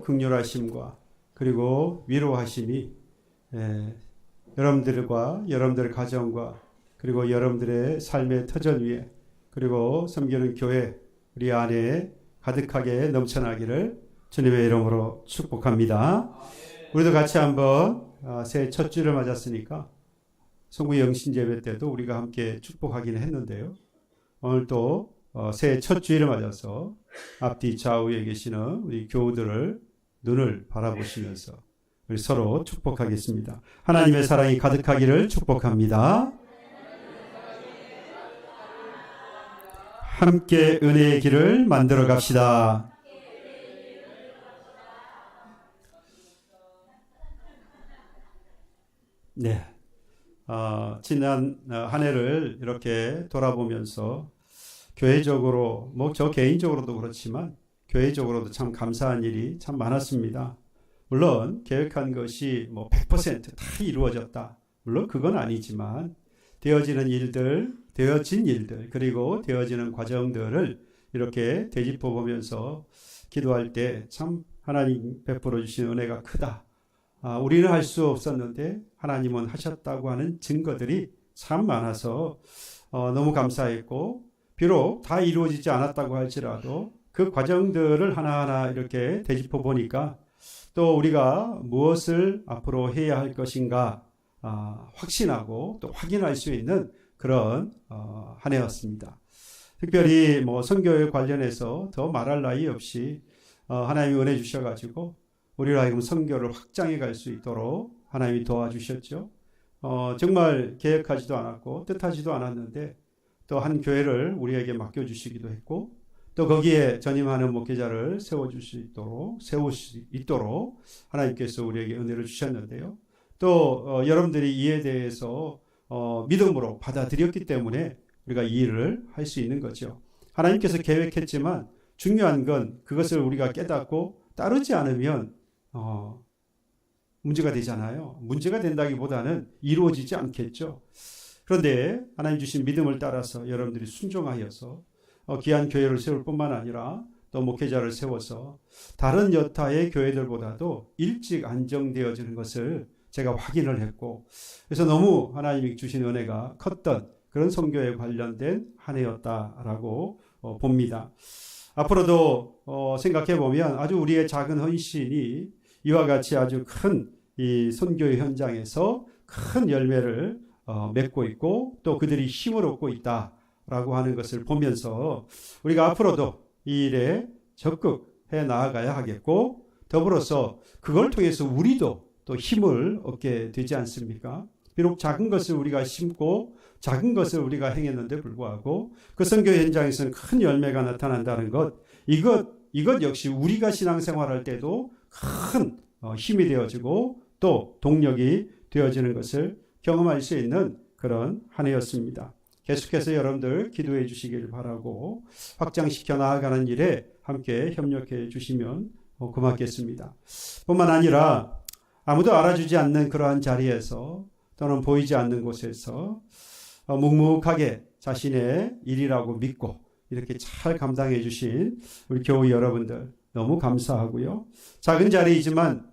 긍휼하심과 그리고 위로하심이 여러분들과 여러분들의 가정과 그리고 여러분들의 삶의 터전 위에 그리고 섬기는 교회 우리 안에 가득하게 넘쳐나기를 주님의 이름으로 축복합니다. 우리도 같이 한번 새해 첫 주를 맞았으니까 성구 영신 예배 때도 우리가 함께 축복하기는 했는데요. 오늘 또 새해 첫 주일을 맞아서 앞뒤 좌우에 계시는 우리 교우들을 눈을 바라보시면서 우리 서로 축복하겠습니다. 하나님의 사랑이 가득하기를 축복합니다. 함께 은혜의 길을 만들어 갑시다. 네. 지난 한 해를 이렇게 돌아보면서 교회적으로, 저 개인적으로도 그렇지만 교회적으로도 참 감사한 일이 참 많았습니다. 물론 계획한 것이 100% 이루어졌다. 물론 그건 아니지만 되어진 일들, 그리고 되어지는 과정들을 이렇게 되짚어 보면서 기도할 때 참 하나님 베풀어 주신 은혜가 크다. 우리는 할 수 없었는데 하나님은 하셨다고 하는 증거들이 참 많아서 너무 감사했고, 비록 다 이루어지지 않았다고 할지라도 그 과정들을 하나하나 이렇게 되짚어 보니까 또 우리가 무엇을 앞으로 해야 할 것인가 확신하고 또 확인할 수 있는 그런 한 해였습니다. 특별히 선교에 관련해서 더 말할 나위 없이 하나님이 은혜 주셔가지고 우리로 하여금 선교를 확장해 갈 수 있도록 하나님이 도와주셨죠. 정말 계획하지도 않았고 뜻하지도 않았는데 또 한 교회를 우리에게 맡겨주시기도 했고 또 거기에 전임하는 목회자를 세울 수 있도록 하나님께서 우리에게 은혜를 주셨는데요. 또 여러분들이 이에 대해서 믿음으로 받아들였기 때문에 우리가 이 일을 할 수 있는 거죠. 하나님께서 계획했지만 중요한 건 그것을 우리가 깨닫고 따르지 않으면 문제가 되잖아요. 문제가 된다기보다는 이루어지지 않겠죠. 그런데 하나님 주신 믿음을 따라서 여러분들이 순종하여서 귀한 교회를 세울 뿐만 아니라 또 목회자를 세워서 다른 여타의 교회들보다도 일찍 안정되어지는 것을 제가 확인을 했고, 그래서 너무 하나님이 주신 은혜가 컸던 그런 선교에 관련된 한 해였다라고 봅니다. 앞으로도 생각해 보면 아주 우리의 작은 헌신이 이와 같이 아주 큰 이 선교의 현장에서 큰 열매를 맺고 있고 또 그들이 힘을 얻고 있다라고 하는 것을 보면서 우리가 앞으로도 이 일에 적극해 나아가야 하겠고, 더불어서 그걸 통해서 우리도 또 힘을 얻게 되지 않습니까? 비록 작은 것을 우리가 심고 작은 것을 우리가 행했는데 불구하고 그 선교 현장에서는 큰 열매가 나타난다는 것, 이것 역시 우리가 신앙생활할 때도 큰 힘이 되어지고 또 동력이 되어지는 것을 경험할 수 있는 그런 한 해였습니다. 계속해서 여러분들 기도해 주시길 바라고 확장시켜 나아가는 일에 함께 협력해 주시면 고맙겠습니다. 뿐만 아니라 아무도 알아주지 않는 그러한 자리에서 또는 보이지 않는 곳에서 묵묵하게 자신의 일이라고 믿고 이렇게 잘 감당해 주신 우리 교우 여러분들 너무 감사하고요. 작은 자리이지만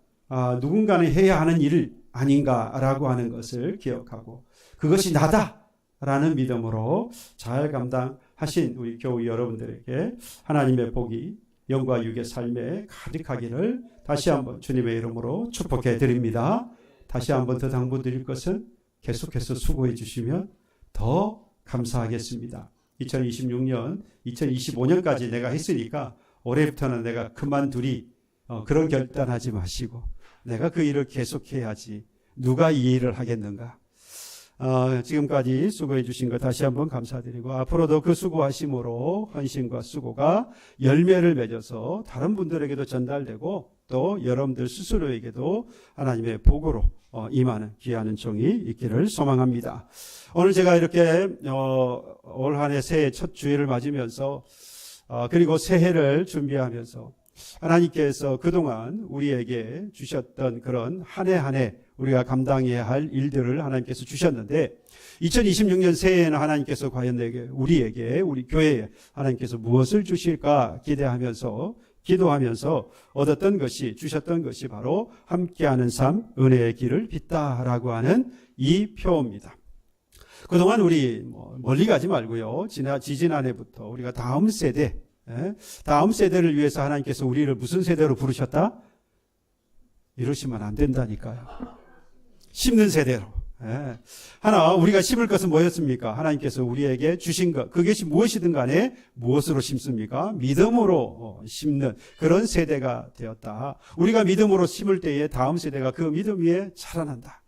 누군가는 해야 하는 일 아닌가라고 하는 것을 기억하고 그것이 나다라는 믿음으로 잘 감당하신 우리 교우 여러분들에게 하나님의 복이 영과 육의 삶에 가득하기를 다시 한번 주님의 이름으로 축복해 드립니다. 다시 한번 더 당부드릴 것은 계속해서 수고해 주시면 더 감사하겠습니다. 2026년, 2025년까지 내가 했으니까 올해부터는 내가 그만두리 그런 결단하지 마시고 내가 그 일을 계속해야지 누가 이 일을 하겠는가. 지금까지 수고해 주신 것 다시 한번 감사드리고 앞으로도 그 수고하심으로 헌신과 수고가 열매를 맺어서 다른 분들에게도 전달되고 또 여러분들 스스로에게도 하나님의 복으로 임하는 귀하는 종이 있기를 소망합니다. 오늘 제가 이렇게 올 한 해 새해 첫 주일을 맞으면서 그리고 새해를 준비하면서 하나님께서 그동안 우리에게 주셨던 그런 한 해 한 해 우리가 감당해야 할 일들을 하나님께서 주셨는데 2026년 새해에는 하나님께서 과연 우리에게 우리 교회에 하나님께서 무엇을 주실까 기대하면서 기도하면서 얻었던 것이, 주셨던 것이 바로 함께하는 삶, 은혜의 길을 빚다라고 하는 이 표입니다. 그동안 우리 멀리 가지 말고요. 지지난해부터 우리가 다음 세대를 위해서 하나님께서 우리를 무슨 세대로 부르셨다? 이러시면 안 된다니까요. 심는 세대로. 우리가 심을 것은 뭐였습니까? 하나님께서 우리에게 주신 것, 그것이 무엇이든 간에 무엇으로 심습니까? 믿음으로 심는 그런 세대가 되었다. 우리가 믿음으로 심을 때에 다음 세대가 그 믿음 위에 자라난다.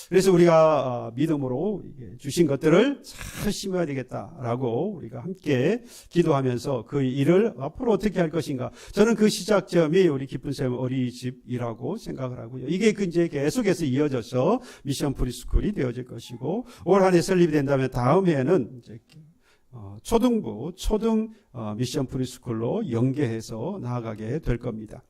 그래서 우리가 믿음으로 주신 것들을 잘 심어야 되겠다라고 우리가 함께 기도하면서 그 일을 앞으로 어떻게 할 것인가. 저는 그 시작점이 우리 기쁜샘 어린이집이라고 생각을 하고요. 이게 이제 계속해서 이어져서 미션 프리스쿨이 되어질 것이고, 올 한 해 설립이 된다면 다음 해에는 이제 초등 미션 프리스쿨로 연계해서 나아가게 될 겁니다.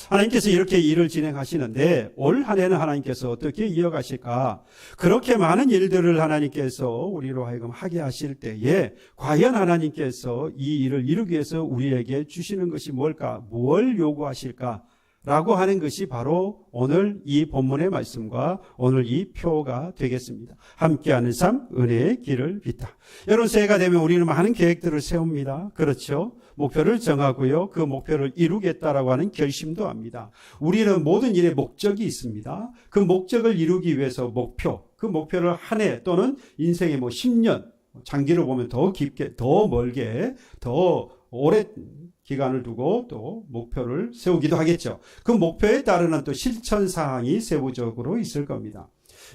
하나님께서 이렇게 일을 진행하시는데 올 한 해는 하나님께서 어떻게 이어가실까? 그렇게 많은 일들을 하나님께서 우리로 하여금 하게 하실 때에 과연 하나님께서 이 일을 이루기 위해서 우리에게 주시는 것이 뭘까? 뭘 요구하실까? 라고 하는 것이 바로 오늘 이 본문의 말씀과 오늘 이 표가 되겠습니다. 함께하는 삶, 은혜의 길을 빚다. 여러분, 새해가 되면 우리는 많은 계획들을 세웁니다. 그렇죠? 목표를 정하고요. 그 목표를 이루겠다라고 하는 결심도 합니다. 우리는 모든 일에 목적이 있습니다. 그 목적을 이루기 위해서 그 목표를 한 해 또는 인생의 10년, 장기로 보면 더 깊게, 더 멀게, 더 오래 기간을 두고 또 목표를 세우기도 하겠죠. 그 목표에 따르는 또 실천 사항이 세부적으로 있을 겁니다.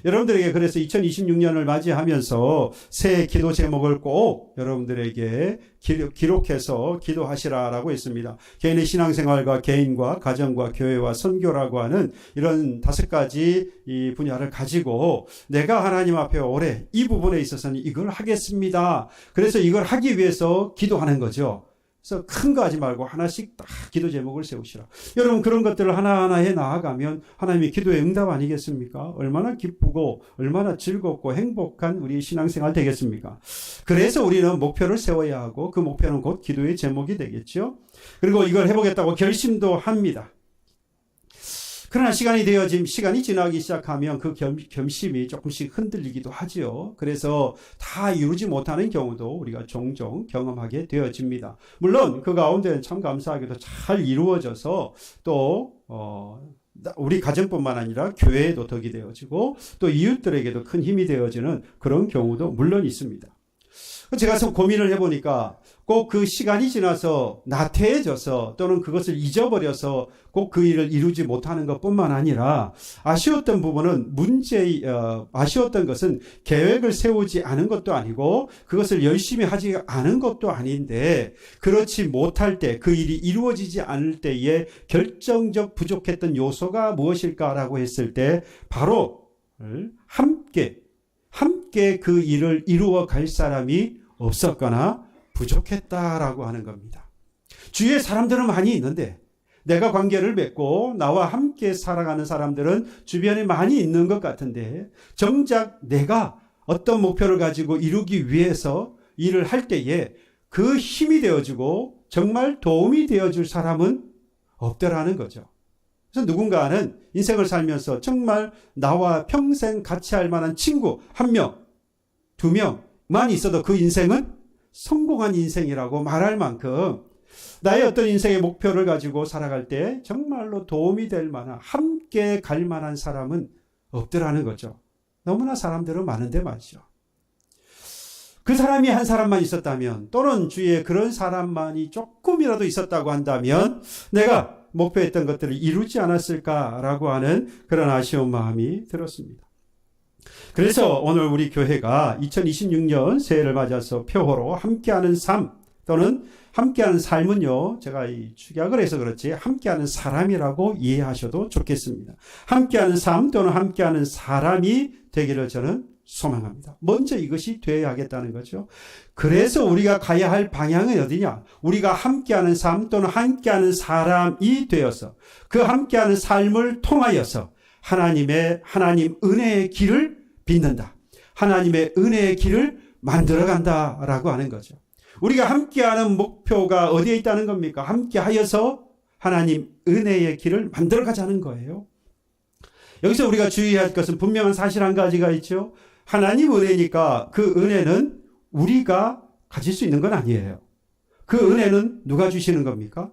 여러분들에게 그래서 2026년을 맞이하면서 새해 기도 제목을 꼭 여러분들에게 기록해서 기도하시라라고 했습니다. 개인의 신앙생활과 개인과 가정과 교회와 선교라고 하는 이런 5가지 이 분야를 가지고 내가 하나님 앞에 올해 이 부분에 있어서는 이걸 하겠습니다. 그래서 이걸 하기 위해서 기도하는 거죠. 그래서 큰 거 하지 말고 하나씩 딱 기도 제목을 세우시라. 여러분, 그런 것들을 하나하나 해 나아가면 하나님이 기도의 응답 아니겠습니까? 얼마나 기쁘고 얼마나 즐겁고 행복한 우리 신앙생활 되겠습니까? 그래서 우리는 목표를 세워야 하고 그 목표는 곧 기도의 제목이 되겠죠. 그리고 이걸 해보겠다고 결심도 합니다. 그러나 시간이 지나기 시작하면 그 결심이 조금씩 흔들리기도 하지요. 그래서 다 이루지 못하는 경우도 우리가 종종 경험하게 되어집니다. 물론 그 가운데는 참 감사하게도 잘 이루어져서 또 우리 가정뿐만 아니라 교회에도 덕이 되어지고 또 이웃들에게도 큰 힘이 되어지는 그런 경우도 물론 있습니다. 제가 고민을 해보니까 꼭 그 시간이 지나서 나태해져서 또는 그것을 잊어버려서 꼭 그 일을 이루지 못하는 것뿐만 아니라 아쉬웠던 부분은 아쉬웠던 것은 계획을 세우지 않은 것도 아니고 그것을 열심히 하지 않은 것도 아닌데 그렇지 못할 때 그 일이 이루어지지 않을 때에 결정적 부족했던 요소가 무엇일까라고 했을 때 바로 함께 그 일을 이루어 갈 사람이 없었거나 부족했다라고 하는 겁니다. 주위에 사람들은 많이 있는데 내가 관계를 맺고 나와 함께 살아가는 사람들은 주변에 많이 있는 것 같은데 정작 내가 어떤 목표를 가지고 이루기 위해서 일을 할 때에 그 힘이 되어주고 정말 도움이 되어줄 사람은 없더라는 거죠. 그래서 누군가는 인생을 살면서 정말 나와 평생 같이 할 만한 친구 1명, 2명만 있어도 그 인생은 성공한 인생이라고 말할 만큼 나의 어떤 인생의 목표를 가지고 살아갈 때 정말로 도움이 될 만한 함께 갈 만한 사람은 없더라는 거죠. 너무나 사람들은 많은데 말이죠. 그 사람이 한 사람만 있었다면 또는 주위에 그런 사람만이 조금이라도 있었다고 한다면 내가 목표했던 것들을 이루지 않았을까라고 하는 그런 아쉬운 마음이 들었습니다. 그래서 오늘 우리 교회가 2026년 새해를 맞아서 표어로 함께하는 삶 또는 함께하는 삶은요, 제가 이 축약을 해서 그렇지 함께하는 사람이라고 이해하셔도 좋겠습니다. 함께하는 삶 또는 함께하는 사람이 되기를 저는 소망합니다. 먼저 이것이 되어야 하겠다는 거죠. 그래서 우리가 가야 할 방향은 어디냐? 우리가 함께하는 삶 또는 함께하는 사람이 되어서 그 함께하는 삶을 통하여서 하나님 은혜의 길을 빚는다. 하나님의 은혜의 길을 만들어간다라고 하는 거죠. 우리가 함께하는 목표가 어디에 있다는 겁니까? 함께하여서 하나님 은혜의 길을 만들어 가자는 거예요. 여기서 우리가 주의할 것은 분명한 사실 한 가지가 있죠. 하나님 은혜니까 그 은혜는 우리가 가질 수 있는 건 아니에요. 그 은혜는 누가 주시는 겁니까?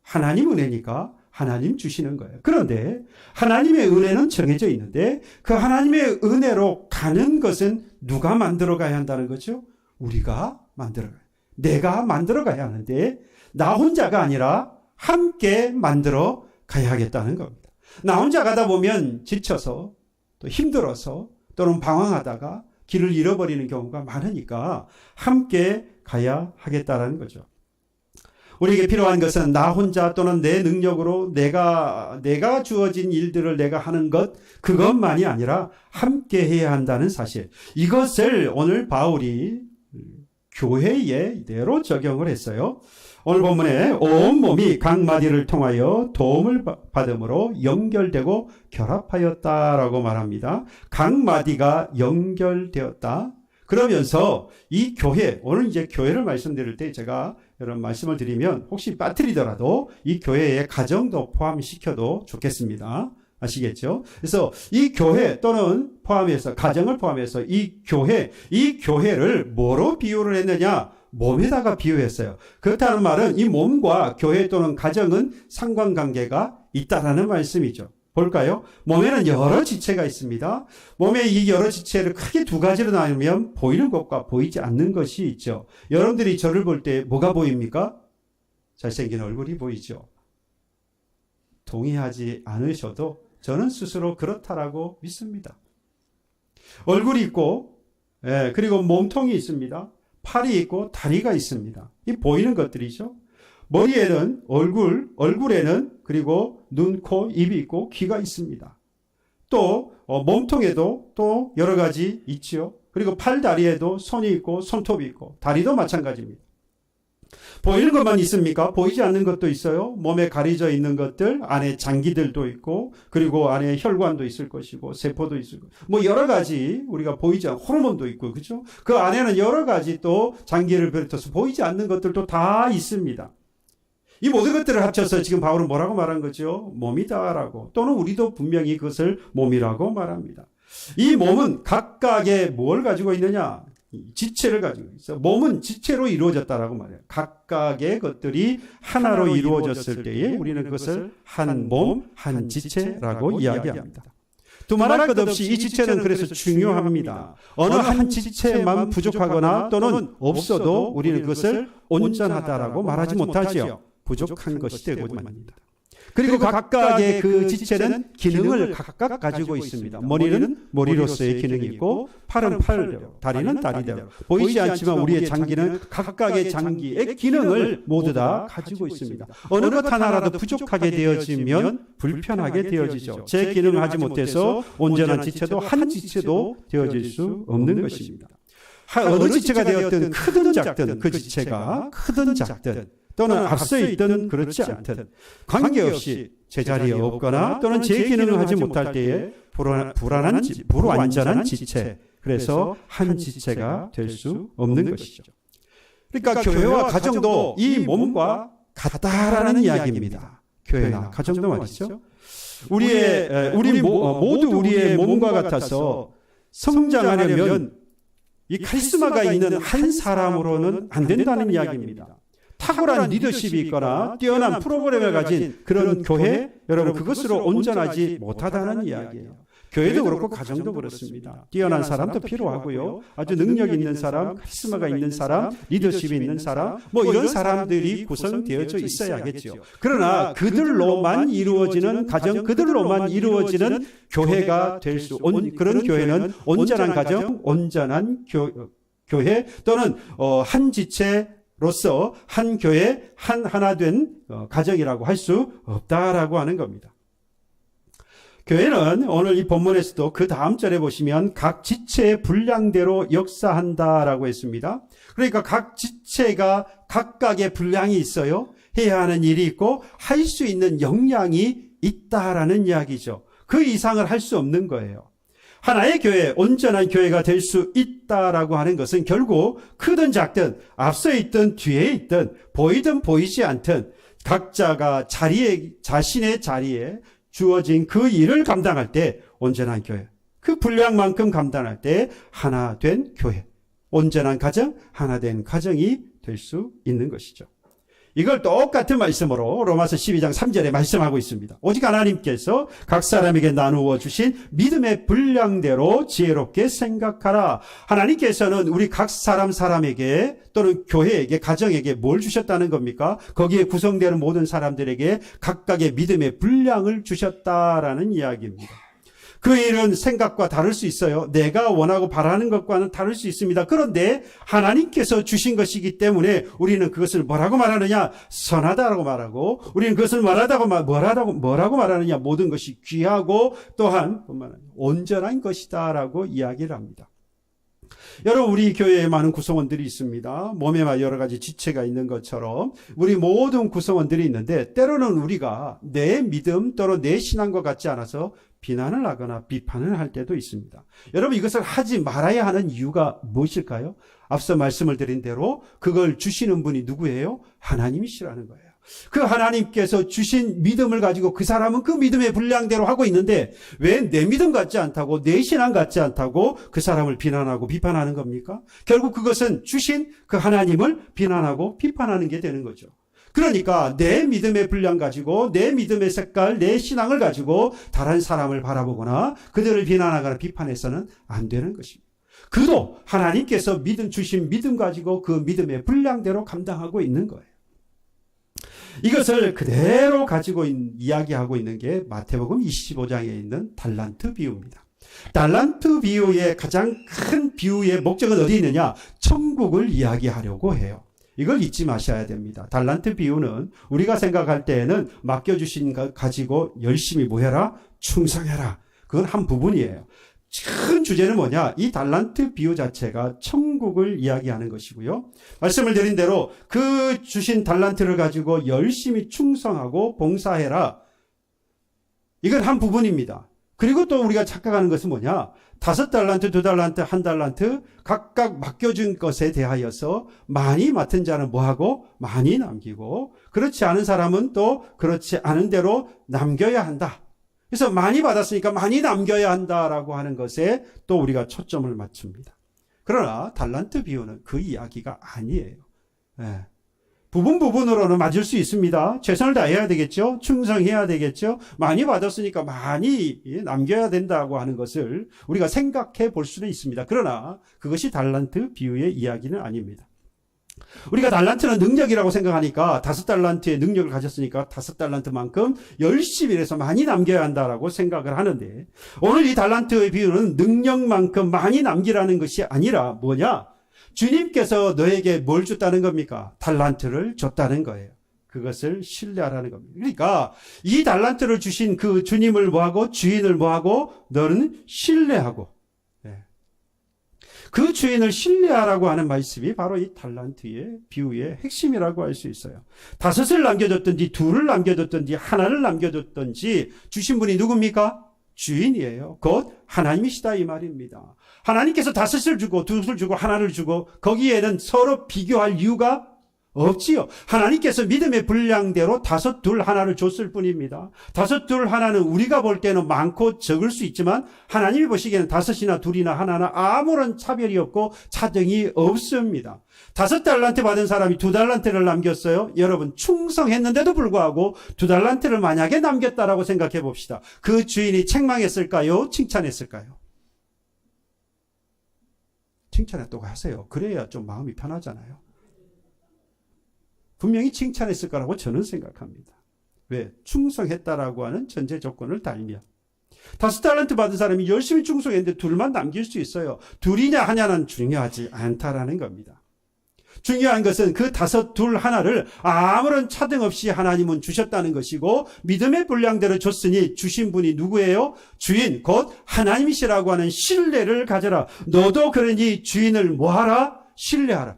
하나님 은혜니까 하나님 주시는 거예요. 그런데 하나님의 은혜는 정해져 있는데 그 하나님의 은혜로 가는 것은 누가 만들어 가야 한다는 거죠? 우리가 만들어 가야. 내가 만들어 가야 하는데 나 혼자가 아니라 함께 만들어 가야 하겠다는 겁니다. 나 혼자 가다 보면 지쳐서 또 힘들어서 또는 방황하다가 길을 잃어버리는 경우가 많으니까 함께 가야 하겠다는 거죠. 우리에게 필요한 것은 나 혼자 또는 내 능력으로 내가 주어진 일들을 내가 하는 것, 그것만이 아니라 함께 해야 한다는 사실. 이것을 오늘 바울이 교회에 이대로 적용을 했어요. 오늘 본문에 온 몸이 각 마디를 통하여 도움을 받음으로 연결되고 결합하였다라고 말합니다. 각 마디가 연결되었다. 그러면서 이 교회, 오늘 이제 교회를 말씀드릴 때 제가 이런 말씀을 드리면 혹시 빠뜨리더라도 이 교회의 가정도 포함시켜도 좋겠습니다. 아시겠죠? 그래서 이 교회 또는 포함해서 가정을 포함해서 이 교회를 뭐로 비유를 했느냐? 몸에다가 비유했어요. 그렇다는 말은 이 몸과 교회 또는 가정은 상관관계가 있다라는 말씀이죠. 볼까요? 몸에는 여러 지체가 있습니다. 몸의 이 여러 지체를 크게 두 가지로 나누면 보이는 것과 보이지 않는 것이 있죠. 여러분들이 저를 볼 때 뭐가 보입니까? 잘생긴 얼굴이 보이죠. 동의하지 않으셔도 저는 스스로 그렇다라고 믿습니다. 얼굴이 있고, 그리고 몸통이 있습니다. 팔이 있고 다리가 있습니다. 이 보이는 것들이죠. 머리에는 얼굴에는 그리고 눈, 코, 입이 있고 귀가 있습니다. 또 몸통에도 또 여러 가지 있죠. 그리고 팔, 다리에도 손이 있고 손톱이 있고 다리도 마찬가지입니다. 보이는 것만 있습니까? 보이지 않는 것도 있어요. 몸에 가려져 있는 것들, 안에 장기들도 있고, 그리고 안에 혈관도 있을 것이고, 세포도 있을 것이고, 뭐 여러 가지 우리가 보이지 않는 호르몬도 있고, 그렇죠? 그 안에는 여러 가지 또 장기를 비롯해서 보이지 않는 것들도 다 있습니다. 이 모든 것들을 합쳐서 지금 바울은 뭐라고 말한 거죠? 몸이다라고. 또는 우리도 분명히 그것을 몸이라고 말합니다. 이 몸은 각각의 뭘 가지고 있느냐? 지체를 가지고 있어. 몸은 지체로 이루어졌다라고 말해요. 각각의 것들이 하나로 이루어졌을 때에 우리는 그것을 한 몸, 한 지체라고 이야기합니다. 두말할 것 없이 이 지체는 그래서 중요합니다. 어느 한 지체만 부족하거나 또는 없어도 우리는 그것을 온전하다라고 말하지 못하죠. 부족한 것이 되고 말입니다. 그리고 각각의 그 지체는 기능을 각각 가지고 있습니다. 머리는 머리로서의 기능이 있고, 팔은 팔대로, 다리는 다리대로. 보이지 않지만 우리의 장기는 각각의 장기의 기능을 모두 다 가지고 있습니다. 어느 것 하나라도 부족하게 되어지면 불편하게 되어지죠. 제 기능을 하지 못해서 온전한 지체도 한 지체도 되어질 수 없는 것입니다. 어느 지체가 되었든 크든 작든 그 지체가 크든 작든 또는 앞서 있든 그렇지 않든 관계없이 제자리에 없거나 또는 제 기능을 하지 못할 때에 불완전한 지체, 그래서 한 지체가 될 수 없는 것이죠. 그러니까 교회와 가정도 이 몸과 같다라는 이야기입니다. 교회나 가정도 말이죠. 우리 모두 우리의 몸과 같아서 성장하려면 이 카리스마가 있는 한 사람으로는 안 된다는 이야기입니다. 탁월한 리더십이 있거나 뛰어난 프로그램을 가진 그런 교회, 여러분 그것으로 온전하지 못하다는 이야기예요. 교회도 그렇고 가정도 그렇습니다. 뛰어난 사람도 필요하고요. 아주 능력 있는 사람, 카리스마가 있는 사람, 리더십이 있는 사람, 뭐 이런 사람들이 구성되어져 있어야겠죠. 그러나 그들로만 이루어지는 가정, 그들로만 이루어지는 교회가 될 수, 그런 교회는 온전한 가정, 온전한 교회 또는 한 지체 로서 한 교회, 하나 된 가정이라고 할 수 없다라고 하는 겁니다. 교회는 오늘 이 본문에서도 그 다음 절에 보시면 각 지체의 분량대로 역사한다라고 했습니다. 그러니까 각 지체가 각각의 분량이 있어요. 해야 하는 일이 있고 할 수 있는 역량이 있다라는 이야기죠. 그 이상을 할 수 없는 거예요. 하나의 교회, 온전한 교회가 될 수 있다라고 하는 것은 결국 크든 작든 앞서 있든 뒤에 있든 보이든 보이지 않든 각자가 자신의 자리에 주어진 그 일을 감당할 때 온전한 교회, 그 분량만큼 감당할 때 하나 된 교회, 온전한 가정, 하나 된 가정이 될 수 있는 것이죠. 이걸 똑같은 말씀으로 로마서 12장 3절에 말씀하고 있습니다. 오직 하나님께서 각 사람에게 나누어 주신 믿음의 분량대로 지혜롭게 생각하라. 하나님께서는 우리 각 사람에게 또는 교회에게, 가정에게 뭘 주셨다는 겁니까? 거기에 구성되는 모든 사람들에게 각각의 믿음의 분량을 주셨다라는 이야기입니다. 그 일은 생각과 다를 수 있어요. 내가 원하고 바라는 것과는 다를 수 있습니다. 그런데 하나님께서 주신 것이기 때문에 우리는 그것을 뭐라고 말하느냐? 선하다라고 말하고, 우리는 그것을 뭐라고 말하느냐? 모든 것이 귀하고 또한 온전한 것이다라고 이야기를 합니다. 여러분, 우리 교회에 많은 구성원들이 있습니다. 몸에 여러 가지 지체가 있는 것처럼 우리 모든 구성원들이 있는데 때로는 우리가 내 믿음 또는 내 신앙과 같지 않아서 비난을 하거나 비판을 할 때도 있습니다. 여러분, 이것을 하지 말아야 하는 이유가 무엇일까요? 앞서 말씀을 드린 대로 그걸 주시는 분이 누구예요? 하나님이시라는 거예요. 그 하나님께서 주신 믿음을 가지고 그 사람은 그 믿음의 분량대로 하고 있는데 왜 내 믿음 같지 않다고, 내 신앙 같지 않다고 그 사람을 비난하고 비판하는 겁니까? 결국 그것은 주신 그 하나님을 비난하고 비판하는 게 되는 거죠. 그러니까 내 믿음의 분량 가지고, 내 믿음의 색깔, 내 신앙을 가지고 다른 사람을 바라보거나 그들을 비난하거나 비판해서는 안 되는 것입니다. 그도 하나님께서 주신 믿음 가지고 그 믿음의 분량대로 감당하고 있는 거예요. 이것을 그대로 가지고 이야기하고 있는 게 마태복음 25장에 있는 달란트 비유입니다. 달란트 비유의 가장 큰 비유의 목적은 어디 있느냐? 천국을 이야기하려고 해요. 이걸 잊지 마셔야 됩니다. 달란트 비유는 우리가 생각할 때에는 맡겨주신 것 가지고 열심히 뭐 해라? 충성해라. 그건 한 부분이에요. 큰 주제는 뭐냐? 이 달란트 비유 자체가 천국을 이야기하는 것이고요. 말씀을 드린 대로 그 주신 달란트를 가지고 열심히 충성하고 봉사해라. 이건 한 부분입니다. 그리고 또 우리가 착각하는 것은 뭐냐? 5달란트, 2달란트, 1달란트 각각 맡겨준 것에 대하여서 많이 맡은 자는 뭐하고? 많이 남기고, 그렇지 않은 사람은 또 그렇지 않은 대로 남겨야 한다. 그래서 많이 받았으니까 많이 남겨야 한다라고 하는 것에 또 우리가 초점을 맞춥니다. 그러나 달란트 비유는 그 이야기가 아니에요. 네. 부분으로는 맞을 수 있습니다. 최선을 다해야 되겠죠. 충성해야 되겠죠. 많이 받았으니까 많이 남겨야 된다고 하는 것을 우리가 생각해 볼 수는 있습니다. 그러나 그것이 달란트 비유의 이야기는 아닙니다. 우리가 달란트는 능력이라고 생각하니까 5달란트의 능력을 가졌으니까 5달란트만큼 열심히 해서 많이 남겨야 한다라고 생각을 하는데, 오늘 이 달란트의 비유는 능력만큼 많이 남기라는 것이 아니라 뭐냐? 주님께서 너에게 뭘 줬다는 겁니까? 달란트를 줬다는 거예요. 그것을 신뢰하라는 겁니다. 그러니까 이 달란트를 주신 그 주님을 뭐하고, 주인을 뭐하고, 너는 신뢰하고, 그 주인을 신뢰하라고 하는 말씀이 바로 이 달란트의 비유의 핵심이라고 할 수 있어요. 5을 남겨줬든지 2를 남겨줬든지 1를 남겨줬든지 주신 분이 누굽니까? 주인이에요. 곧 하나님이시다 이 말입니다. 하나님께서 5을 주고 2를 주고 1를 주고 거기에는 서로 비교할 이유가 없지요. 하나님께서 믿음의 분량대로 5, 2, 1를 줬을 뿐입니다. 5, 2, 1는 우리가 볼 때는 많고 적을 수 있지만 하나님이 보시기에는 5이나 2이나 1나 아무런 차별이 없고 차등이 없습니다. 5달란트 받은 사람이 2달란트를 남겼어요. 여러분, 충성했는데도 불구하고 2달란트를 만약에 남겼다라고 생각해 봅시다. 그 주인이 책망했을까요? 칭찬했을까요? 칭찬했다고 하세요. 그래야 좀 마음이 편하잖아요. 분명히 칭찬했을 거라고 저는 생각합니다. 왜? 충성했다라고 하는 전제 조건을 달면. 5달란트 받은 사람이 열심히 충성했는데 2만 남길 수 있어요. 2이냐 1냐는 중요하지 않다라는 겁니다. 중요한 것은 그 5, 2, 1를 아무런 차등 없이 하나님은 주셨다는 것이고, 믿음의 분량대로 줬으니 주신 분이 누구예요? 주인, 곧 하나님이시라고 하는 신뢰를 가져라. 너도 그러니 주인을 뭐하라? 신뢰하라.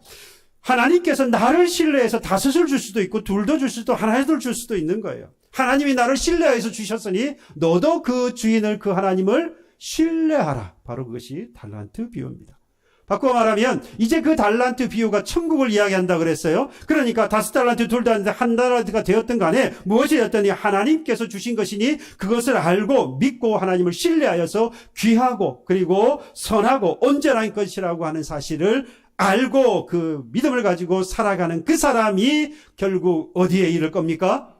하나님께서 나를 신뢰해서 5을 줄 수도 있고 2도 줄 수도 1을 줄 수도 있는 거예요. 하나님이 나를 신뢰해서 주셨으니 너도 그 주인을, 그 하나님을 신뢰하라. 바로 그것이 달란트 비유입니다. 바꿔 말하면 이제 그 달란트 비유가 천국을 이야기한다 그랬어요. 그러니까 5달란트, 2달란트, 1달란트가 되었든 간에 무엇이 되었더니 하나님께서 주신 것이니 그것을 알고 믿고 하나님을 신뢰하여서 귀하고 그리고 선하고 온전한 것이라고 하는 사실을 알고 그 믿음을 가지고 살아가는 그 사람이 결국 어디에 이를 겁니까?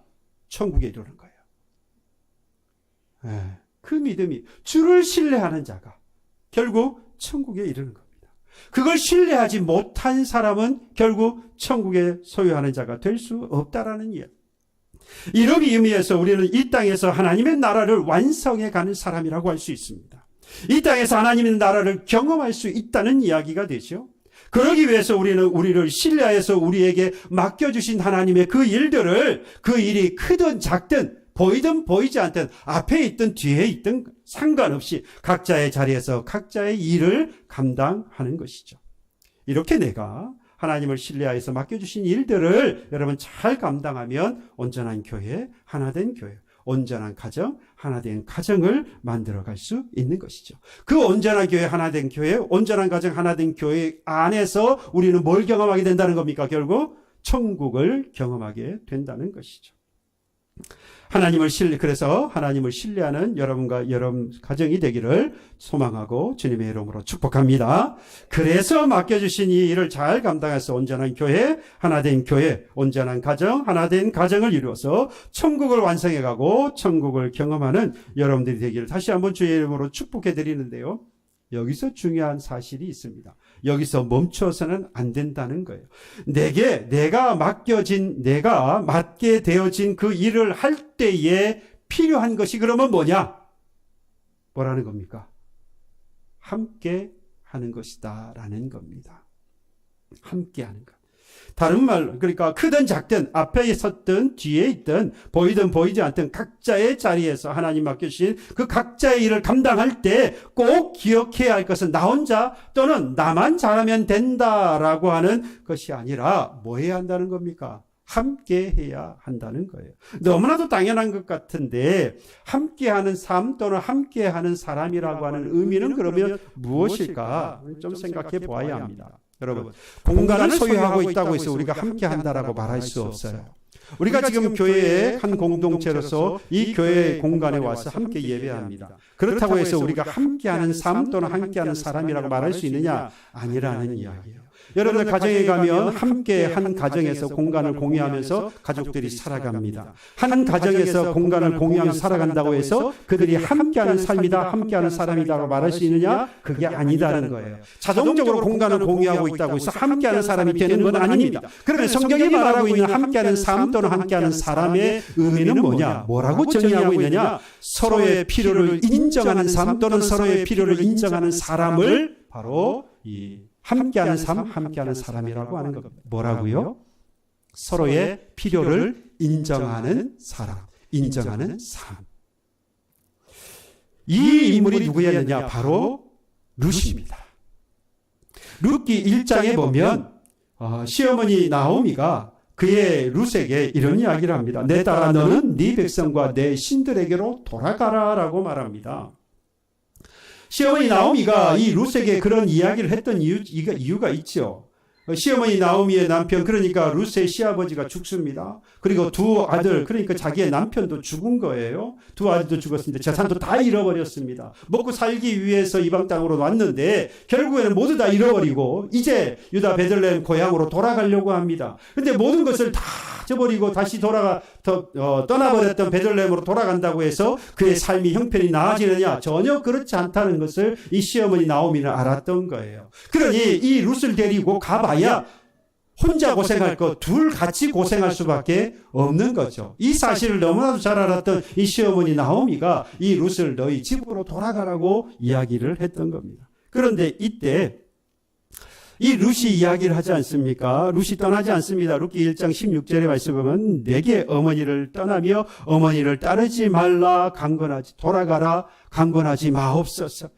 천국에 이르는 거예요. 그 믿음이 주를 신뢰하는 자가 결국 천국에 이르는 겁니다. 그걸 신뢰하지 못한 사람은 결국 천국에 소유하는 자가 될 수 없다라는 이야기. 이런 의미에서 우리는 이 땅에서 하나님의 나라를 완성해 가는 사람이라고 할 수 있습니다. 이 땅에서 하나님의 나라를 경험할 수 있다는 이야기가 되죠. 그러기 위해서 우리는 우리를 신뢰해서 우리에게 맡겨주신 하나님의 그 일들을, 그 일이 크든 작든 보이든 보이지 않든 앞에 있든 뒤에 있든 상관없이 각자의 자리에서 각자의 일을 감당하는 것이죠. 이렇게 내가 하나님을 신뢰하여서 맡겨주신 일들을 여러분 잘 감당하면 온전한 교회, 하나된 교회, 온전한 가정, 하나된 가정을 만들어갈 수 있는 것이죠. 그 온전한 교회, 하나된 교회, 온전한 가정, 하나된 교회 안에서 우리는 뭘 경험하게 된다는 겁니까? 결국 천국을 경험하게 된다는 것이죠. 그래서 하나님을 신뢰하는 여러분과 여러분 가정이 되기를 소망하고 주님의 이름으로 축복합니다. 그래서 맡겨주신 이 일을 잘 감당해서 온전한 교회, 하나된 교회, 온전한 가정, 하나된 가정을 이루어서 천국을 완성해가고 천국을 경험하는 여러분들이 되기를 다시 한번 주의 이름으로 축복해 드리는데요. 여기서 중요한 사실이 있습니다. 여기서 멈춰서는 안 된다는 거예요. 내가 맡게 되어진 그 일을 할 때에 필요한 것이 그러면 뭐냐? 뭐라는 겁니까? 함께 하는 것이다 라는 겁니다. 함께 하는 것. 다른 말로 그러니까 크든 작든 앞에 섰든 뒤에 있든 보이든 보이지 않든 각자의 자리에서 하나님 맡겨주신 그 각자의 일을 감당할 때 꼭 기억해야 할 것은 나 혼자 또는 나만 잘하면 된다라고 하는 것이 아니라 뭐 해야 한다는 겁니까? 함께 해야 한다는 거예요. 너무나도 당연한 것 같은데 함께하는 삶 또는 함께하는 사람이라고 하는 의미는 그러면 무엇일까? 좀 생각해 보아야 합니다. 여러분, 공간을 소유하고 있다고 해서 우리가 함께 한다라고 말할 수 없어요. 우리가 지금 교회의 한 공동체로서 이 교회의 공간에 와서 함께 예배합니다. 그렇다고 해서 우리가 함께하는 삶 또는 함께하는 사람이라고 말할 수 있느냐? 아니라는 이야기예요. 여러분들 가정에 가면 함께 한 가정에서 공간을 공유하면서 가족들이 살아갑니다. 한 가정에서 공간을 공유하면서 살아간다고 해서 그들이 함께하는 삶이다, 함께하는 사람이다라고 말할 수 있느냐? 그게 아니다는 거예요. 자동적으로 공간을 공유하고 있다고 해서 함께하는 사람이 되는 건 아닙니다. 그러면 성경이 말하고 있는 함께하는 삶 또는 함께하는 사람의 의미는 뭐냐? 뭐라고 정의하고 있느냐? 서로의 필요를 인정하는 삶 또는 서로의 필요를 인정하는 사람을 바로 이 함께하는 삶, 함께하는 사람이라고 하는 겁니다. 뭐라고요? 서로의 필요를 인정하는 사람, 인정하는 삶. 이 인물이 누구였느냐? 바로 룻입니다. 룻기 1장에 보면 시어머니 나오미가 그의 룻에게 이런 이야기를 합니다. 내 딸아 너는 네 백성과 내 신들에게로 돌아가라 라고 말합니다. 시어머니 나오미가 이 룻에게 그런 이야기를 했던 이유가 있죠. 시어머니 나오미의 남편 그러니까 룻의 시아버지가 죽습니다. 그리고 두 아들 그러니까 자기의 남편도 죽은 거예요. 두 아들도 죽었습니다. 재산도 다 잃어버렸습니다. 먹고 살기 위해서 이방 땅으로 왔는데 결국에는 모두 다 잃어버리고 이제 유다 베들레헴 고향으로 돌아가려고 합니다. 그런데 모든 것을 다 잊어버리고 다시 떠나버렸던 베들레헴으로 돌아간다고 해서 그의 삶이 형편이 나아지느냐? 전혀 그렇지 않다는 것을 이 시어머니 나오미는 알았던 거예요. 그러니 이 룻을 데리고 가봐야 혼자 고생할 거 둘 같이 고생할 수밖에 없는 거죠. 이 사실을 너무나도 잘 알았던 이 시어머니 나오미가 이 룻을 너희 집으로 돌아가라고 이야기를 했던 겁니다. 그런데 이때 이 룻이 이야기를 하지 않습니까? 룻이 떠나지 않습니다. 룻기 1장 16절에 말씀 보면 내게 어머니를 떠나며 어머니를 따르지 말라 돌아가라 강권하지 마옵소서.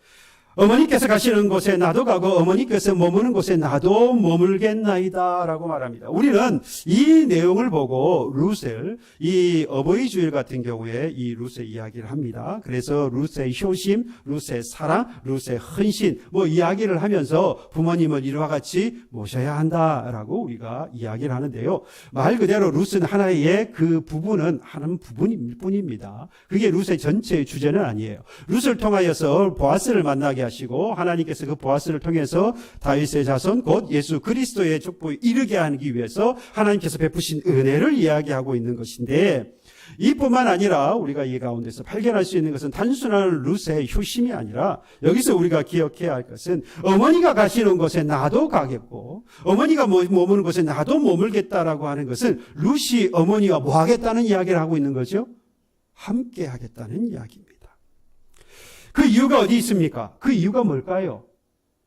어머니께서 가시는 곳에 나도 가고 어머니께서 머무는 곳에 나도 머물겠나이다 라고 말합니다. 우리는 이 내용을 보고 루셀, 이 어버이 주일 같은 경우에 이 루셀 이야기를 합니다. 그래서 루셀의 효심, 루셀의 사랑, 루셀의 헌신 이야기를 하면서 부모님을 이와 같이 모셔야 한다라고 우리가 이야기를 하는데요. 말 그대로 루스는 하나의 그 부분은 한 부분일 뿐입니다. 그게 루셀 전체의 주제는 아니에요. 루스를 통하여서 보아스를 만나게 하시고 하나님께서 그 보아스를 통해서 다윗의 자손 곧 예수 그리스도의 족보에 이르게 하기 위해서 하나님께서 베푸신 은혜를 이야기하고 있는 것인데, 이뿐만 아니라 우리가 이 가운데서 발견할 수 있는 것은 단순한 룻의 효심이 아니라 여기서 우리가 기억해야 할 것은 어머니가 가시는 곳에 나도 가겠고 어머니가 머무는 곳에 나도 머물겠다라고 하는 것은 룻이 어머니와 뭐 하겠다는 이야기를 하고 있는 거죠? 함께 하겠다는 이야기입니다. 그 이유가 어디 있습니까? 그 이유가 뭘까요?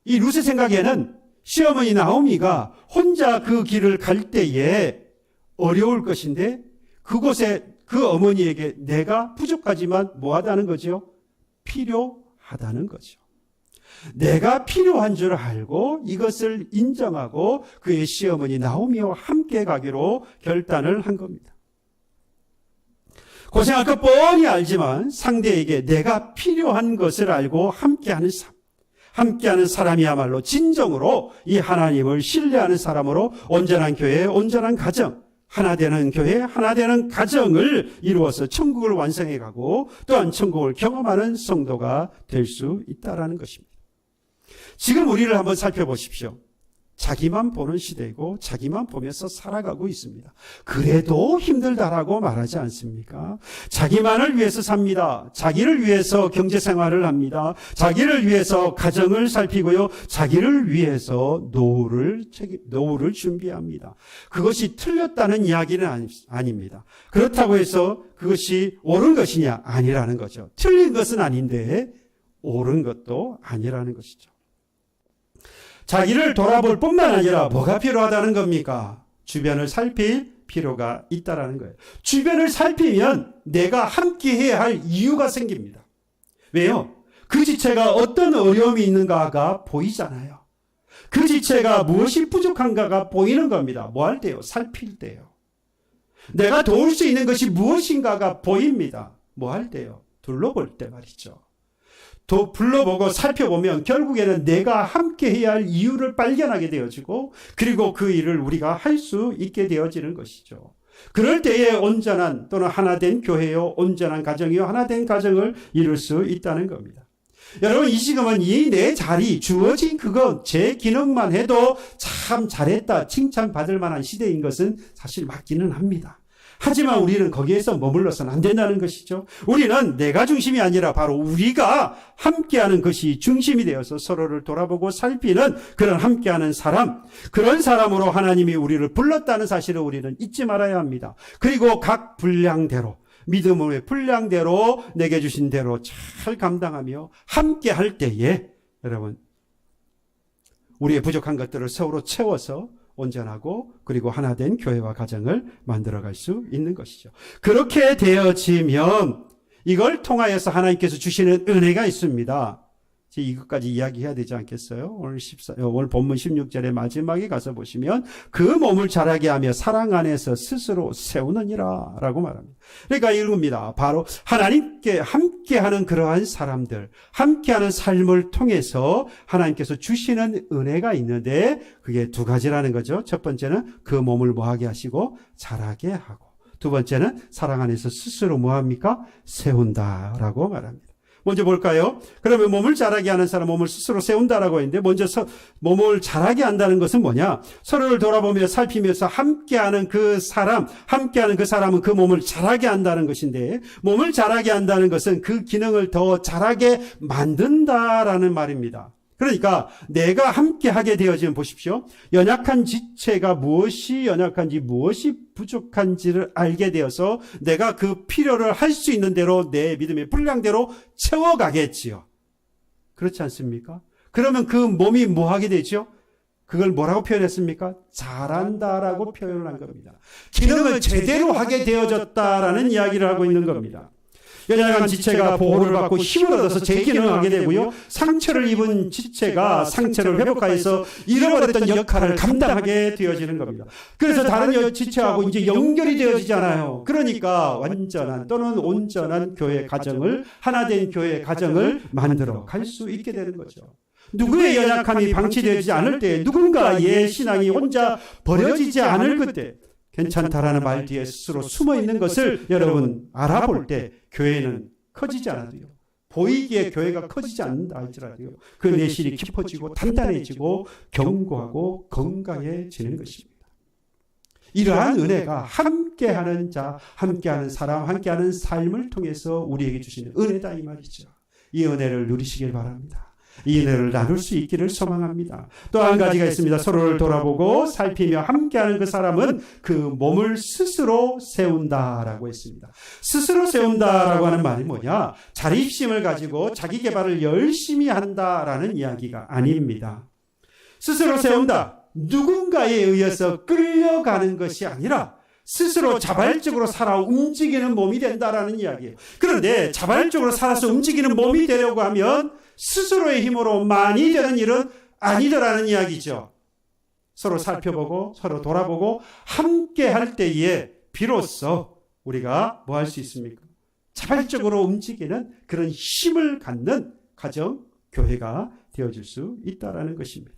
이 룻의 생각에는 시어머니 나오미가 혼자 그 길을 갈 때에 어려울 것인데 그곳에 그 어머니에게 내가 부족하지만 뭐하다는 거죠? 필요하다는 거죠. 내가 필요한 줄 알고 이것을 인정하고 그의 시어머니 나오미와 함께 가기로 결단을 한 겁니다. 고생할 것 뻔히 알지만 상대에게 내가 필요한 것을 알고 함께하는 삶, 함께하는 사람이야말로 진정으로 이 하나님을 신뢰하는 사람으로 온전한 교회, 온전한 가정, 하나 되는 교회, 하나 되는 가정을 이루어서 천국을 완성해 가고 또한 천국을 경험하는 성도가 될 수 있다라는 것입니다. 지금 우리를 한번 살펴보십시오. 자기만 보는 시대이고 자기만 보면서 살아가고 있습니다. 그래도 힘들다라고 말하지 않습니까? 자기만을 위해서 삽니다. 자기를 위해서 경제생활을 합니다. 자기를 위해서 가정을 살피고요. 자기를 위해서 노후를 준비합니다. 그것이 틀렸다는 이야기는 아닙니다. 그렇다고 해서 그것이 옳은 것이냐? 아니라는 거죠. 틀린 것은 아닌데 옳은 것도 아니라는 것이죠. 자기를 돌아볼 뿐만 아니라 뭐가 필요하다는 겁니까? 주변을 살필 필요가 있다라는 거예요. 주변을 살피면 내가 함께 해야 할 이유가 생깁니다. 왜요? 그 지체가 어떤 어려움이 있는가가 보이잖아요. 그 지체가 무엇이 부족한가가 보이는 겁니다. 뭐 할 때요? 살필 때요. 내가 도울 수 있는 것이 무엇인가가 보입니다. 뭐 할 때요? 둘러볼 때 말이죠. 또 불러보고 살펴보면 결국에는 내가 함께 해야 할 이유를 발견하게 되어지고 그리고 그 일을 우리가 할 수 있게 되어지는 것이죠. 그럴 때에 온전한 또는 하나된 교회요, 온전한 가정이요, 하나된 가정을 이룰 수 있다는 겁니다. 여러분, 이 지금은 이 내 자리 주어진 그것 제 기능만 해도 참 잘했다 칭찬받을 만한 시대인 것은 사실 맞기는 합니다. 하지만 우리는 거기에서 머물러서는 안 된다는 것이죠. 우리는 내가 중심이 아니라 바로 우리가 함께하는 것이 중심이 되어서 서로를 돌아보고 살피는 그런 함께하는 사람, 그런 사람으로 하나님이 우리를 불렀다는 사실을 우리는 잊지 말아야 합니다. 그리고 각 분량대로 믿음의 분량대로 내게 주신 대로 잘 감당하며 함께할 때에 여러분 우리의 부족한 것들을 서로 채워서 온전하고 그리고 하나된 교회와 가정을 만들어갈 수 있는 것이죠. 그렇게 되어지면 이걸 통하여서 하나님께서 주시는 은혜가 있습니다. 이것까지 이야기해야 되지 않겠어요? 오늘 본문 16절의 마지막에 가서 보시면 그 몸을 자라게 하며 사랑 안에서 스스로 세우느니라 라고 말합니다. 그러니까 이겁니다. 바로 하나님께 함께하는 그러한 사람들, 함께하는 삶을 통해서 하나님께서 주시는 은혜가 있는데 그게 두 가지라는 거죠. 첫 번째는 그 몸을 뭐하게 하시고 자라게 하고, 두 번째는 사랑 안에서 스스로 뭐합니까? 세운다라고 말합니다. 먼저 볼까요? 그러면 몸을 자라게 하는 사람, 몸을 스스로 세운다라고 했는데 먼저 몸을 자라게 한다는 것은 뭐냐? 서로를 돌아보며 살피면서 함께하는 그 사람은 그 몸을 자라게 한다는 것인데 몸을 자라게 한다는 것은 그 기능을 더 자라게 만든다라는 말입니다. 그러니까 내가 함께하게 되어지면 보십시오. 연약한 지체가 무엇이 연약한지 무엇이 부족한지를 알게 되어서 내가 그 필요를 할 수 있는 대로 내 믿음의 분량대로 채워가겠지요. 그렇지 않습니까? 그러면 그 몸이 뭐 하게 되죠? 그걸 뭐라고 표현했습니까? 자란다라고 표현을 한 겁니다. 기능을 제대로 하게 되어졌다라는 이야기를 하고 있는 겁니다. 연약한 지체가 보호를 받고 힘을 얻어서 재기능하게 되고요. 상처를 입은 지체가 상처를 회복하여서 잃어버렸던 역할을 감당하게 되어지는 겁니다. 그래서 다른 지체하고 이제 연결이 되어지잖아요. 그러니까 완전한 또는 온전한 교회 가정을, 하나된 교회 가정을 만들어 갈 수 있게 되는 거죠. 누구의 연약함이 방치되지 않을 때, 누군가의 신앙이 혼자 버려지지 않을 그때, 괜찮다라는 말 뒤에 스스로 숨어 있는 것을 여러분 알아볼 때 교회는 커지지 않아도요. 보이기에 교회가 커지지 않는다 할지라도요. 그 내실이 깊어지고 단단해지고 견고하고 건강해지는 것입니다. 이러한 은혜가 함께하는 자, 함께하는 사람, 함께하는 삶을 통해서 우리에게 주시는 은혜다 이 말이죠. 이 은혜를 누리시길 바랍니다. 이 은혜를 나눌 수 있기를 소망합니다. 또 한 가지가 있습니다. 서로를 돌아보고 살피며 함께하는 그 사람은 그 몸을 스스로 세운다라고 했습니다. 스스로 세운다라고 하는 말이 뭐냐? 자립심을 가지고 자기 개발을 열심히 한다라는 이야기가 아닙니다. 스스로 세운다. 누군가에 의해서 끌려가는 것이 아니라 스스로 자발적으로 살아 움직이는 몸이 된다라는 이야기예요. 그런데 자발적으로 살아서 움직이는 몸이 되려고 하면 스스로의 힘으로 많이 되는 일은 아니더라는 이야기죠. 서로 살펴보고 서로 돌아보고 함께 할 때에 비로소 우리가 뭐 할 수 있습니까? 자발적으로 움직이는 그런 힘을 갖는 가정, 교회가 되어질 수 있다는 것입니다.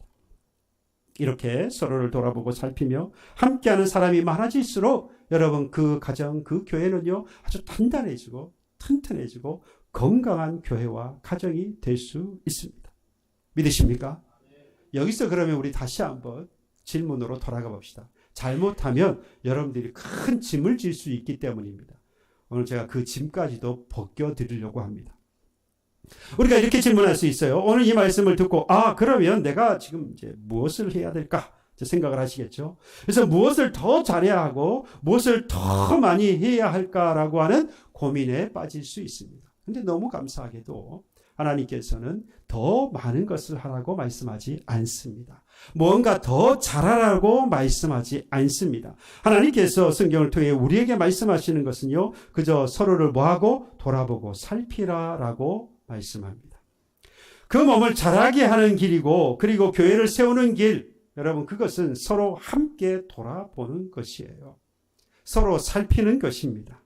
이렇게 서로를 돌아보고 살피며 함께하는 사람이 많아질수록 여러분 그 가정, 그 교회는요 아주 단단해지고 튼튼해지고 건강한 교회와 가정이 될 수 있습니다. 믿으십니까? 여기서 그러면 우리 다시 한번 질문으로 돌아가 봅시다. 잘못하면 여러분들이 큰 짐을 질 수 있기 때문입니다. 오늘 제가 그 짐까지도 벗겨드리려고 합니다. 우리가 이렇게 질문할 수 있어요. 오늘 이 말씀을 듣고 그러면 내가 지금 이제 무엇을 해야 될까 생각을 하시겠죠. 그래서 무엇을 더 잘해야 하고 무엇을 더 많이 해야 할까라고 하는 고민에 빠질 수 있습니다. 근데 너무 감사하게도 하나님께서는 더 많은 것을 하라고 말씀하지 않습니다. 뭔가 더 잘하라고 말씀하지 않습니다. 하나님께서 성경을 통해 우리에게 말씀하시는 것은요, 그저 서로를 뭐하고 돌아보고 살피라라고 말씀합니다. 그 몸을 자라게 하는 길이고, 그리고 교회를 세우는 길, 여러분 그것은 서로 함께 돌아보는 것이에요. 서로 살피는 것입니다.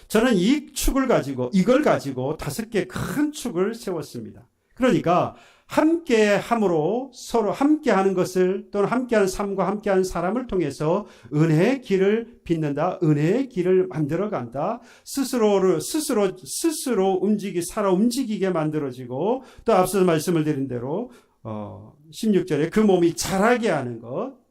저는 이걸 가지고 5개 큰 축을 세웠습니다. 그러니까 함께 함으로 서로 함께 하는 것을 또는 함께하는 삶과 함께하는 사람을 통해서 은혜의 길을 빚는다. 은혜의 길을 만들어 간다. 스스로 살아 움직이게 만들어지고 또 앞서 말씀을 드린 대로 16절에 그 몸이 자라게 하는 것,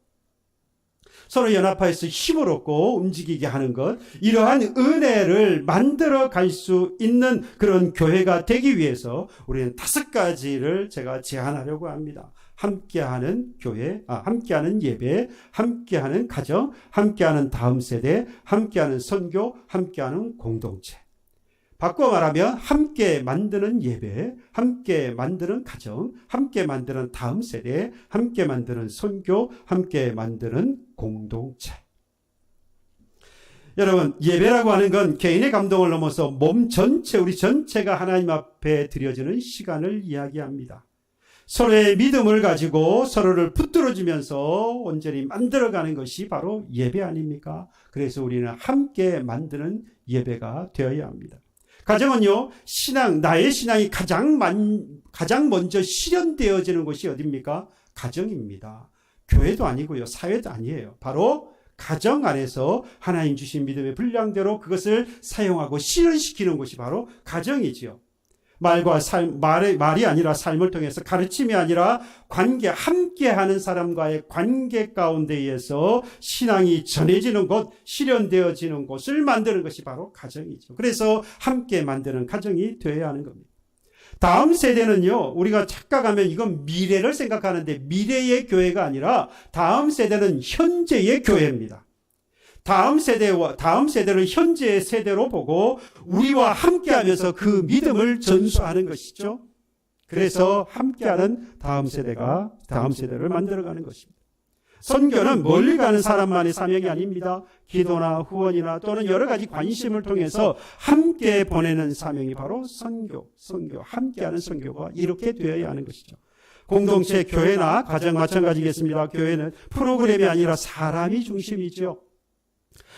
서로 연합하여서 힘을 얻고 움직이게 하는 것, 이러한 은혜를 만들어 갈 수 있는 그런 교회가 되기 위해서 우리는 5가지를 제가 제안하려고 합니다. 함께하는 교회, 함께하는 예배, 함께하는 가정, 함께하는 다음 세대, 함께하는 선교, 함께하는 공동체. 바꿔 말하면 함께 만드는 예배, 함께 만드는 가정, 함께 만드는 다음 세대, 함께 만드는 선교, 함께 만드는 공동체. 여러분, 예배라고 하는 건 개인의 감동을 넘어서 몸 전체, 우리 전체가 하나님 앞에 드려지는 시간을 이야기합니다. 서로의 믿음을 가지고 서로를 붙들어주면서 온전히 만들어가는 것이 바로 예배 아닙니까? 그래서 우리는 함께 만드는 예배가 되어야 합니다. 가정은요, 나의 신앙이 가장 먼저 실현되어지는 곳이 어디입니까? 가정입니다. 교회도 아니고요, 사회도 아니에요. 바로 가정 안에서 하나님 주신 믿음의 분량대로 그것을 사용하고 실현시키는 것이 바로 가정이지요. 말이 아니라 삶을 통해서, 가르침이 아니라 관계, 함께하는 사람과의 관계 가운데에서 신앙이 전해지는 곳, 실현되어지는 곳을 만드는 것이 바로 가정이죠. 그래서 함께 만드는 가정이 되어야 하는 겁니다. 다음 세대는요, 우리가 착각하면 이건 미래를 생각하는데 미래의 교회가 아니라 다음 세대는 현재의 교회입니다. 다음 세대를 현재의 세대로 보고 우리와 함께하면서 그 믿음을 전수하는 것이죠. 그래서 함께하는 다음 세대를 만들어가는 것입니다. 선교는 멀리 가는 사람만의 사명이 아닙니다. 기도나 후원이나 또는 여러 가지 관심을 통해서 함께 보내는 사명이 바로 선교, 함께하는 선교가 이렇게 되어야 하는 것이죠. 공동체, 교회나 가정 마찬가지겠습니다. 교회는 프로그램이 아니라 사람이 중심이죠.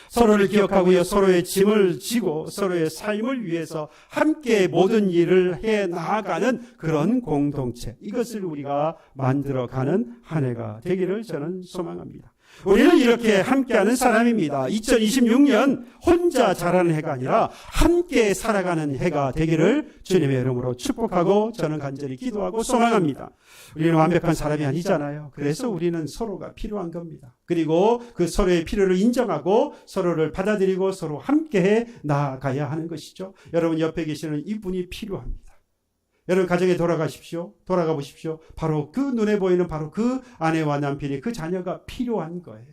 서로를 기억하고요, 서로의 짐을 지고 서로의 삶을 위해서 함께 모든 일을 해 나아가는 그런 공동체, 이것을 우리가 만들어가는 한 해가 되기를 저는 소망합니다. 우리는 이렇게 함께하는 사람입니다. 2026년 혼자 자라는 해가 아니라 함께 살아가는 해가 되기를 주님의 이름으로 축복하고 저는 간절히 기도하고 소망합니다. 우리는 완벽한 사람이 아니잖아요. 그래서 우리는 서로가 필요한 겁니다. 그리고 그 서로의 필요를 인정하고 서로를 받아들이고 서로 함께 나아가야 하는 것이죠. 여러분 옆에 계시는 이분이 필요합니다. 여러분 가정에 돌아가 보십시오. 바로 그 눈에 보이는 바로 그 아내와 남편이, 그 자녀가 필요한 거예요.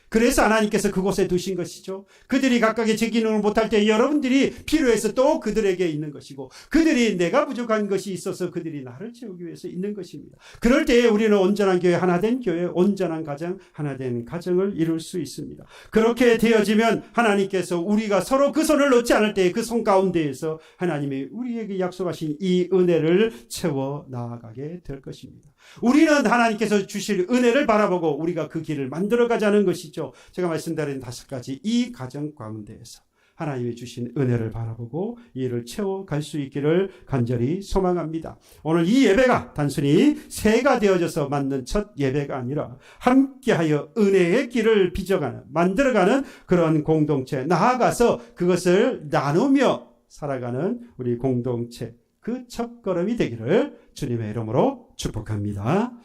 그래서 하나님께서 그곳에 두신 것이죠. 그들이 각각의 제 기능을 못할 때 여러분들이 필요해서 또 그들에게 있는 것이고, 그들이 내가 부족한 것이 있어서 그들이 나를 채우기 위해서 있는 것입니다. 그럴 때에 우리는 온전한 교회, 하나된 교회, 온전한 가정, 하나된 가정을 이룰 수 있습니다. 그렇게 되어지면 하나님께서 우리가 서로 그 손을 놓지 않을 때에 그 손 가운데에서 하나님이 우리에게 약속하신 이 은혜를 채워 나아가게 될 것입니다. 우리는 하나님께서 주실 은혜를 바라보고 우리가 그 길을 만들어가자는 것이죠. 제가 말씀드린 5가지 이 가정 가운데에서 하나님이 주신 은혜를 바라보고 이 일을 채워갈 수 있기를 간절히 소망합니다. 오늘 이 예배가 단순히 새해가 되어져서 맞는 첫 예배가 아니라 함께하여 은혜의 길을 빚어가는, 만들어가는 그런 공동체, 나아가서 그것을 나누며 살아가는 우리 공동체, 그 첫걸음이 되기를 주님의 이름으로 축복합니다.